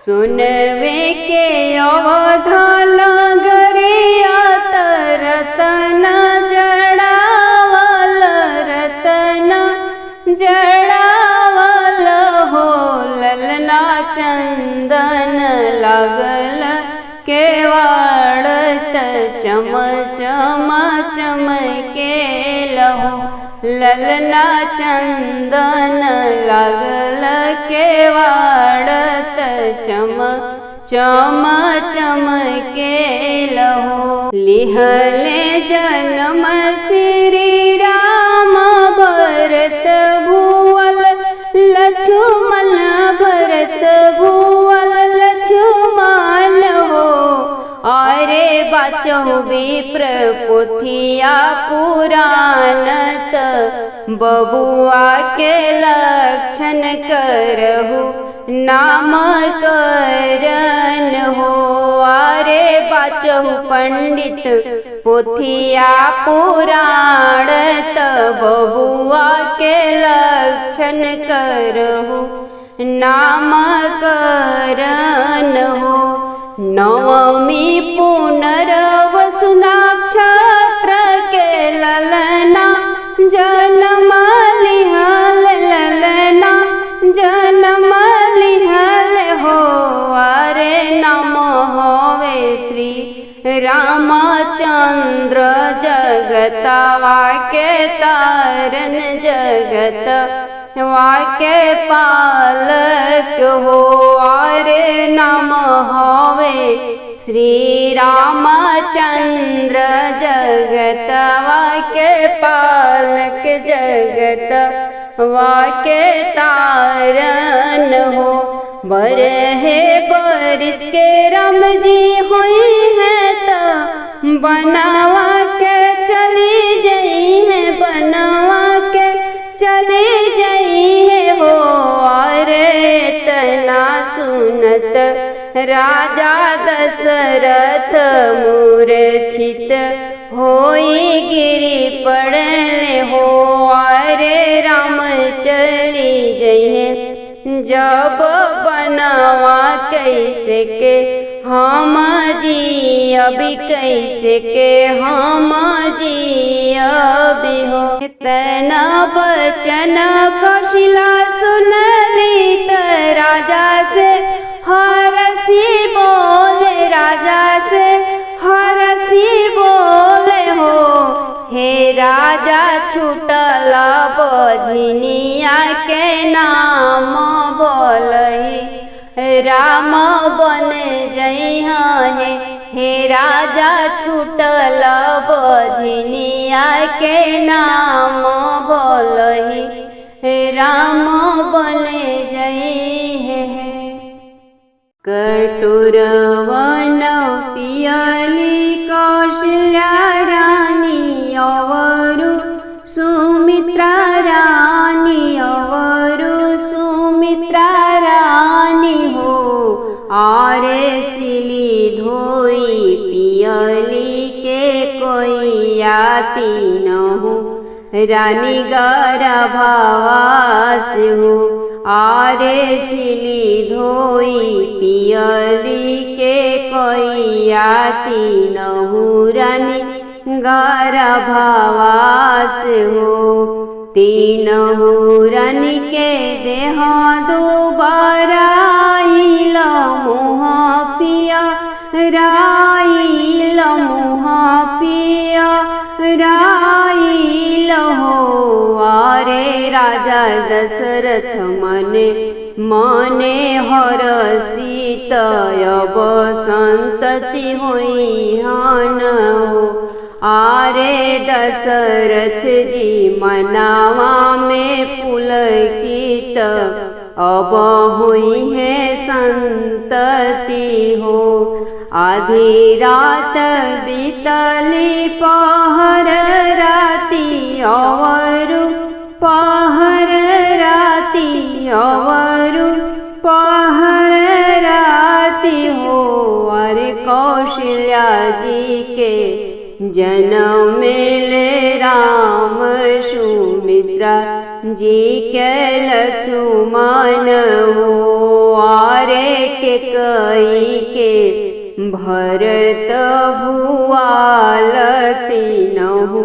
सुनवे के अवध नगरिया रतन जड़ावल रतन जड़ावल हो ललना चंदन लागल केवाड़त चम चम चमके लहो ललना चंदन लागल केवाड़त चम चम चमके लहो। लिहले जन्म श्री राम भरत भुवल लक्ष्मण भरत भुवल लक्ष्मण हो अरे बाचहु विप्र पोथिया पुराणत बबुआ के लक्षण करहु नामकरण हो अरे बाचहु पंडित पोथिया पुराणत बबुआ के लक्षण करहु नामकरण हो। नवमी पुनर्वसु नक्षत्र के ललना जन्म लिहल ललना जन्म लिहल हो अरे नम होवे श्री रामचंद्र जगत वाके तारन जगत वाके पालक हो अरे नम होवे श्री रामचंद्र जगत वाके पालक जगत वाके तारन हो। बरहे बरिस के राम जी हुई है तो बनावा के चली जई है बनवा के चली जई है हो अरे तना सुनत राजा दशरथ मूर्छित होई गिरी पड़ले हो अरे राम चली जइहे जब बनवा कैसे के हम जी अभी कैसे के हम जी अभी हो। तना बचन कौशिला सुनली त राजा से हरसी बोले राजा से हरसी बोले हो हे राजा छूटला बझनिया के नाम बोलही राम बन जइहा हे राजा छूटला बझनिया के नाम बोलही राम बन जइहे। कटुरवन पियली कौशल्या रानी अवरु सुमित्रा रानी अवरु सुमित्रा रानी हो आरे सिली धोई पियली के कोई आती न हो रानी गर्भवास हो आरे सिली धोई पियली के कोई आती न हो रानी गर्भवास हो। तीनहु रानी के देह दुबराइल मुँह पिया राइल मुँह पिया राइल हो अरे राजा दशरथ मने मने हरषित अब संतति होई हन हो आरे दशरथ जी मनावा में पुलकित अब हुई है संतति हो। आधी रात बीतली पहर राती अवरु पहर राती अवरु पहर राती हो अरे कौशल्या जी के जन्म मिले राम सुमित्रा जी के लक्ष्मण हो आरे के कई के भरत भुआल तीनहु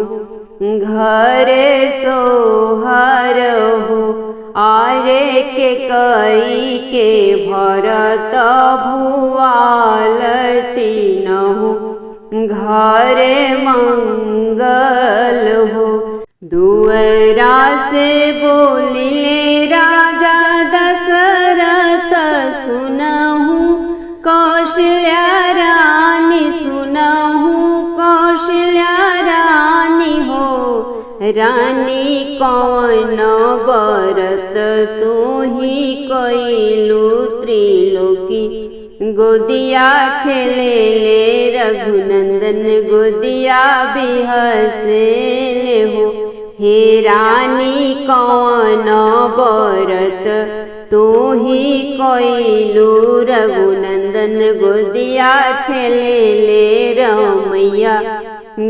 घरे सोहर हो आरे के कई के भरत भुआल तीनहु घरे मंगल हो। दुअरा से बोलिले राजा दशरथ सुनहु कौशल्या रानी सुनहु कौशल्या रानी हो रानी कौन बरत तू ही कइलु त्रिलोकी गोदिया खेले ले रघुनंदन गोदिया बिहसेले हो हे रानी कौन बरत तू ही कइलु रघुनंदन गोदिया खेले ले रमैया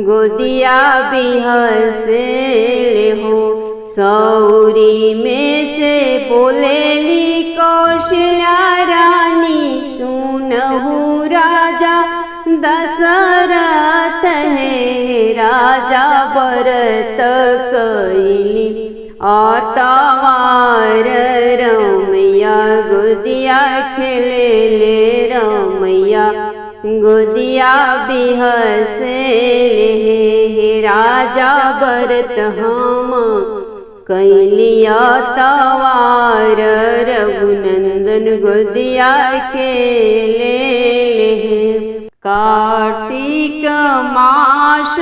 गोदिया बिहसेले हो। सौरी में से बोलेली कौशल्या रानी सुनहु राजा दशरथ है राजा बरत कइली अतवार रमैया गोदिया खेले ले रमैया गोदिया बिहसेले हे राजा बरत हम कैलिया तवार रघुनंदन गोदिया खेले कार्तिक मास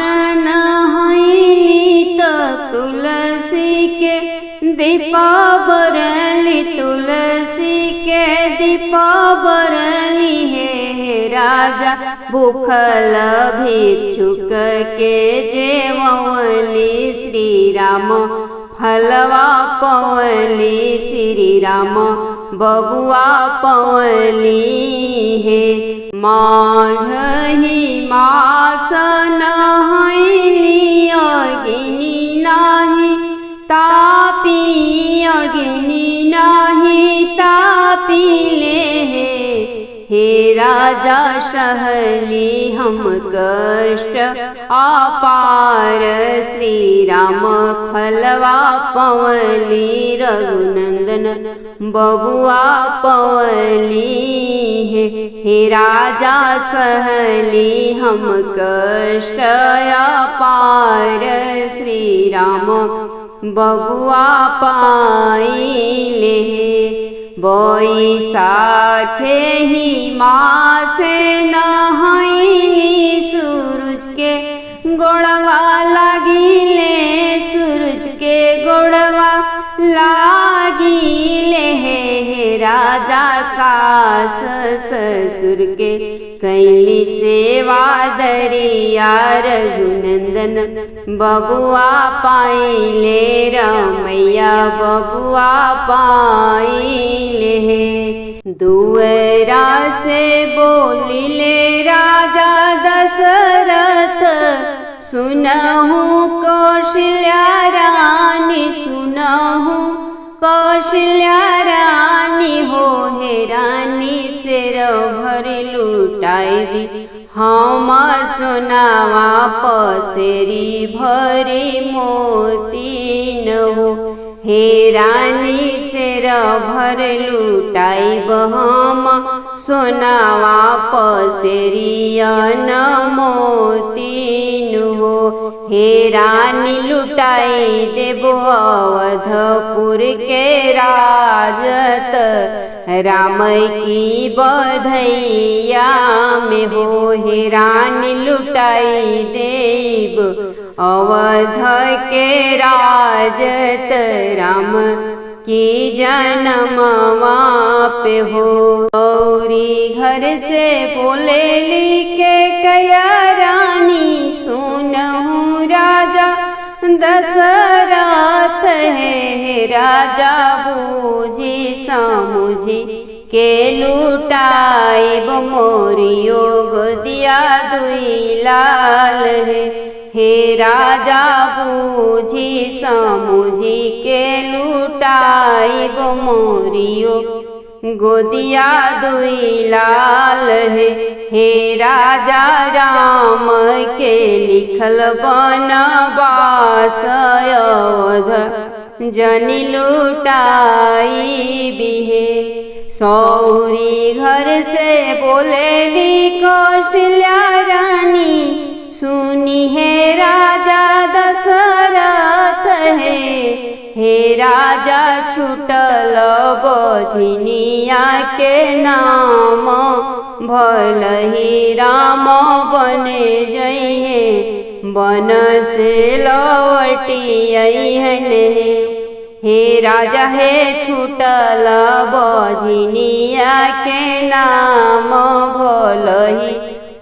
नहैली त तुलसी के दीपा बरली तुलसी के दीपा बरली हे राजा भूखल भिक्षुक के जेवली श्री राम फलवा पवली श्री राम बबुआ पवली हे माघही मास नहैली अग्नि नाही तापी अग्नि नाही तापीले हे राजा सहली हम कष्ट अपार श्री राम फलवा पवली रघुनंदन बबुआ पवली हे राजा सहली हम कष्ट अपार श्री राम बबुआ पाइले बैसाखे ही मासे नहैली सूरज के गोड़वा लागिले सूरज के गोड़वा लागिले हे राजा सास ससुर के कैली सेवा दरिया रघुनंदन बबुआ पाइले रमैया बबुआ पाइले दुअरा से बोलिले राजा दशरथ सुनहु कौशल्या रानी सुनहु कौशल्या रानी हो हे रानी सिर भरी लुटाई हम सोनावा पसेरी भरी मोती न हो हे रानी सिर भर लुटाइब हम सोनावा पसेरी न मोती न हो हे रानी लुटाई देबो अवधपुर के राजत राम की बधैया में हो हे रानी लुटाई देब अवध के राजत राम की जन्मवा पे हो। गौरी घर से बोलेली के कया रानी सुनहु राजा दशरथ है राजा बूझी समुझी के लुटाइब मोरियो गोदिया दुई लाल है। हे राजा बूझी समुझी के लुटाइब मोरियो गोदिया दुई लाल है। हे राजा राम के लिखल बनवास अवध जनि लुटाई बिहे। सौरी घर से बोलेली कौशल्या रानी सुनी है राजा दशरथ है। हे राजा छूटल बझनिया के नाम भलही राम बने जइहे बन से लौटी अइहन। हे राजा हे छूटल बझनिया के नाम भलही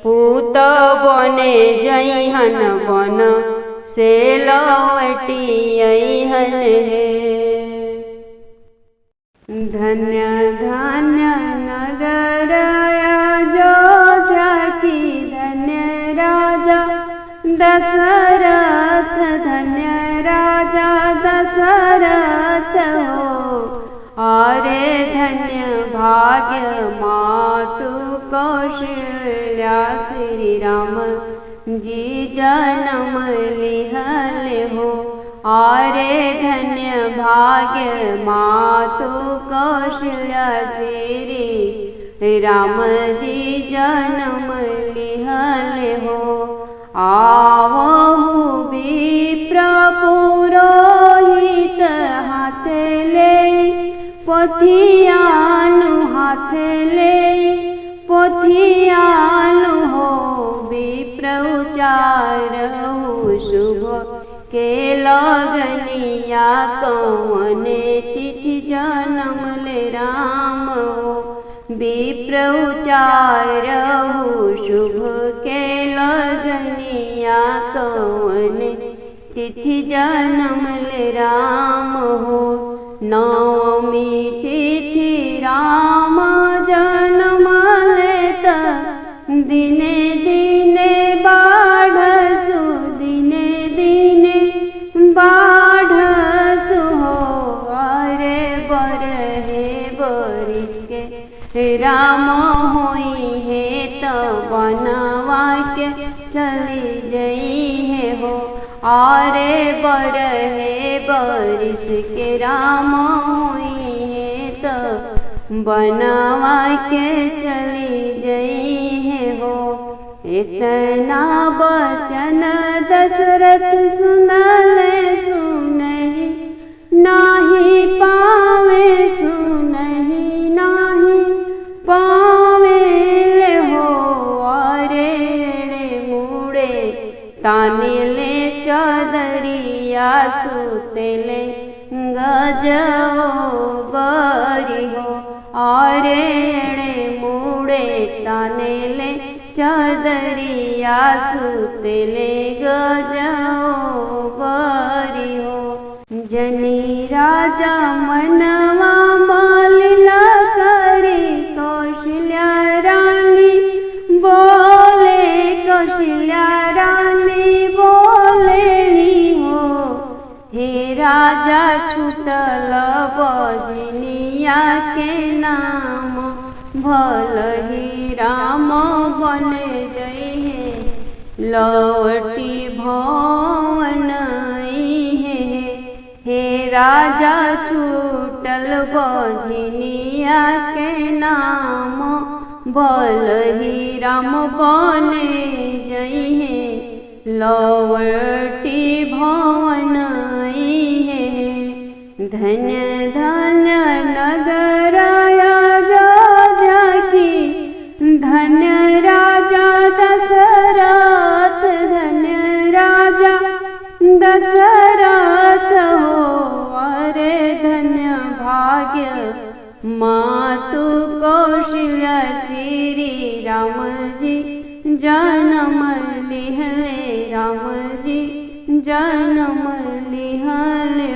पूत बने जइहन बन से लौटी अइहन है। धन्य धन्य नगर अयोध्या की धन्य राजा दशरथ धन्य राजा दशरथ हो। अरे धन्य भाग्य मातु कौशल्या श्री राम जी जन्म लिहल हो। अरे धन्य भाग्य मातु कौशल्या श्री राम जी जन्म लिहल हो। आवहु विप्र पुरोहित हाथ ले पोथियानु हाथ ले पोथियानु हो। विप्र उचारहु शुभ के लगनिया कौन तिथि जन्म ले राम हो। विप्र उचारहु शुभ के लगनिया कौन तिथि जन्म ले राम हो। नवमी तिथि राम जन्म लेत दिने दिने बाढ़सु दिने दिने बाढ़सु हो। अरे बरहे बरिस के राम होई है तो बनवा के चली जई है हो। अरे बरहे बरिस के राम होई है तो बनवा के चली जई है हो। इतना बचन दशरथ सुनले सुनहि नाही पावे सुनहि नाही पावे ले हो। अरे मुड़े ताने ले चदरिया सुतेले गजो बरी हो। अरे मुड़े ताने ले चदरिया सुतेले गजो बरी हो। जनी राजा मनवा मालिला करी कौशल्या रानी बोले कौशल्या रानी बोलेली हो। हे राजा छूटल बझनिया के नाम भलही राम बने जइहे लौटी भवन अइहे। हे राजा छूटल बझनिया के नाम भलही राम बने जइहे लौटी भवन अइहे। धन्य धन्य नगर अयोध्या की धन्य राजा दशरथ धन्य राजा दशरथ हो। अरे धन्य भाग्य मातु कौशल्या श्री राम जी जन्म लिहले राम जी जन्म लिहले